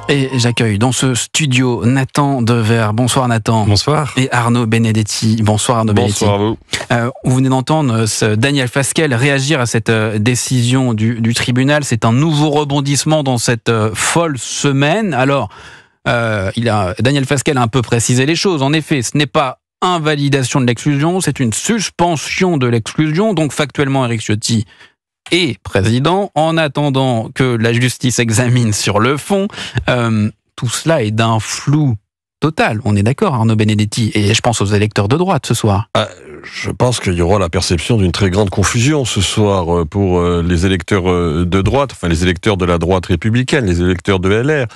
Et j'accueille dans ce studio Nathan Dever. Bonsoir Nathan. Bonsoir. Et Arnaud Benedetti. Bonsoir Arnaud Benedetti. Bonsoir à vous. Vous venez d'entendre Daniel Fasquelle réagir à cette décision du tribunal. C'est un nouveau rebondissement dans cette folle semaine. Alors, Daniel Fasquelle a un peu précisé les choses. En effet, ce n'est pas invalidation de l'exclusion, c'est une suspension de l'exclusion. Donc factuellement, Éric Ciotti est président, en attendant que la justice examine sur le fond. Tout cela est d'un flou total. On est d'accord, Arnaud Benedetti, et je pense aux électeurs de droite ce soir. Je pense qu'il y aura la perception d'une très grande confusion ce soir pour les électeurs de droite, enfin les électeurs de la droite républicaine, les électeurs de LR.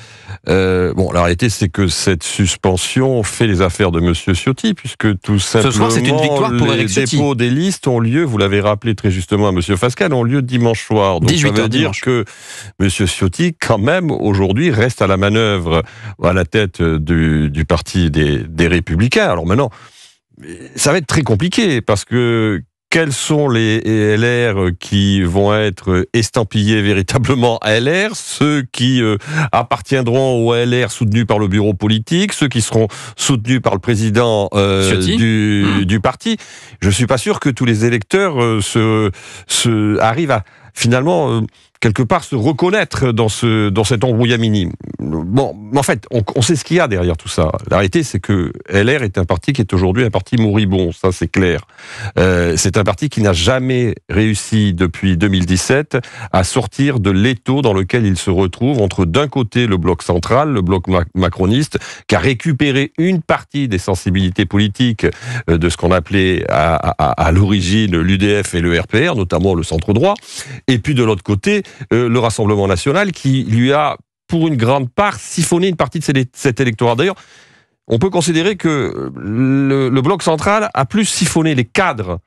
La réalité, c'est que cette suspension fait les affaires de Monsieur Ciotti, puisque tout simplement, ce soir, c'est une victoire pour Éric Ciotti. Les dépôts des listes ont lieu, vous l'avez rappelé très justement à Monsieur Fasquelle, ont lieu dimanche soir. Donc ça veut dire que Monsieur Ciotti, quand même, aujourd'hui, reste à la manœuvre à la tête du parti des Républicains. Alors maintenant, ça va être très compliqué, parce que quels sont les LR qui vont être estampillés véritablement à LR, ceux qui appartiendront aux LR soutenus par le bureau politique, ceux qui seront soutenus par le président du parti. Je ne suis pas sûr que tous les électeurs arrivent à finalement quelque part se reconnaître dans cet embrouillamini. Bon, en fait, on sait ce qu'il y a derrière tout ça. La réalité, c'est que LR est un parti qui est aujourd'hui un parti moribond, ça c'est clair. C'est un parti qui n'a jamais réussi depuis 2017 à sortir de l'étau dans lequel il se retrouve entre d'un côté le bloc central, le bloc macroniste, qui a récupéré une partie des sensibilités politiques de ce qu'on appelait à l'origine l'UDF et le RPR, notamment le centre droit, et puis de l'autre côté, le Rassemblement national qui lui a, pour une grande part, siphonné une partie de cet électorat. D'ailleurs, on peut considérer que le bloc central a plus siphonné les cadres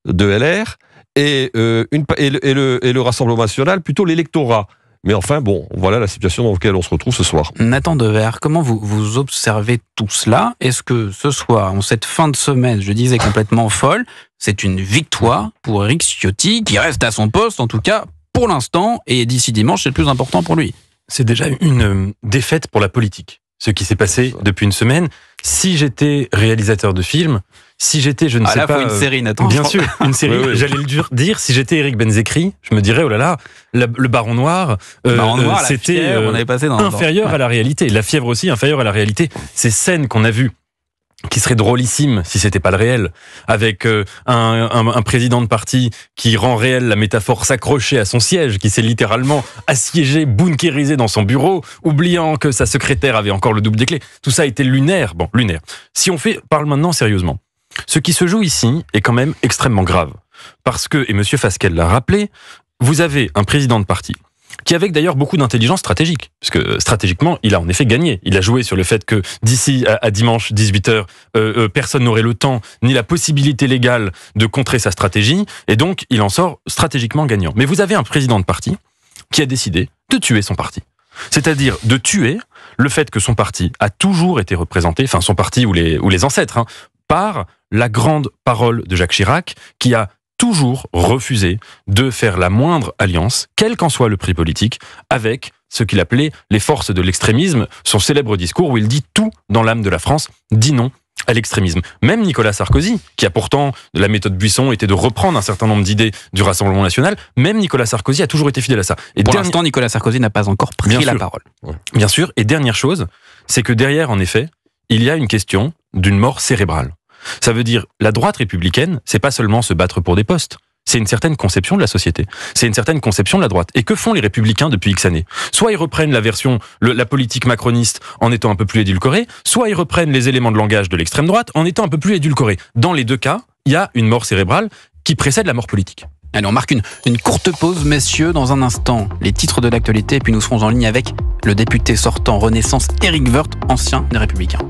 de LR et le Rassemblement national plutôt l'électorat. Mais enfin, bon, voilà la situation dans laquelle on se retrouve ce soir. Nathan Dever, comment vous observez tout cela? Est-ce que ce soir, en cette fin de semaine, je disais complètement folle, c'est une victoire pour Éric Ciotti, qui reste à son poste, en tout cas pour l'instant, et d'ici dimanche, c'est le plus important pour lui? C'est déjà une défaite pour la politique, ce qui s'est passé depuis une semaine. Si j'étais réalisateur de film, si j'étais, je ne sais pas... une série, Nathan. Bien sûr, une série. Oui. J'allais le dire, si j'étais Éric Benzekri, je me dirais, oh là là, le Baron Noir, c'était inférieur à la réalité. La fièvre aussi, inférieure à la réalité. Ces scènes qu'on a vues, qui serait drôlissime si c'était pas le réel, avec un président de parti qui rend réel la métaphore s'accrocher à son siège, qui s'est littéralement assiégé, bunkérisé dans son bureau, oubliant que sa secrétaire avait encore le double des clés. Tout ça a été lunaire. Bon, lunaire. Si on parle maintenant sérieusement, ce qui se joue ici est quand même extrêmement grave. Parce que, et Monsieur Fasquelle l'a rappelé, vous avez un président de parti qui avec d'ailleurs beaucoup d'intelligence stratégique, parce que stratégiquement, il a en effet gagné. Il a joué sur le fait que d'ici à dimanche 18h, personne n'aurait le temps ni la possibilité légale de contrer sa stratégie, et donc il en sort stratégiquement gagnant. Mais vous avez un président de parti qui a décidé de tuer son parti. C'est-à-dire de tuer le fait que son parti a toujours été représenté, enfin son parti ou les ancêtres, par la grande parole de Jacques Chirac, qui a toujours refusé de faire la moindre alliance, quel qu'en soit le prix politique, avec ce qu'il appelait les forces de l'extrémisme, son célèbre discours où il dit tout dans l'âme de la France, dit non à l'extrémisme. Même Nicolas Sarkozy, qui a pourtant, de la méthode Buisson, était de reprendre un certain nombre d'idées du Rassemblement national, même Nicolas Sarkozy a toujours été fidèle à ça. Et pour l'instant, Nicolas Sarkozy n'a pas encore pris la parole. Bien sûr, et dernière chose, c'est que derrière, en effet, il y a une question d'une mort cérébrale. Ça veut dire, la droite républicaine, c'est pas seulement se battre pour des postes. C'est une certaine conception de la société. C'est une certaine conception de la droite. Et que font les républicains depuis X années? Soit ils reprennent la version, la politique macroniste en étant un peu plus édulcorée, soit ils reprennent les éléments de langage de l'extrême droite en étant un peu plus édulcorés. Dans les deux cas, il y a une mort cérébrale qui précède la mort politique. Allez, on marque une courte pause, messieurs, dans un instant. Les titres de l'actualité, et puis nous serons en ligne avec le député sortant Renaissance, Éric Woerth, ancien des Républicains.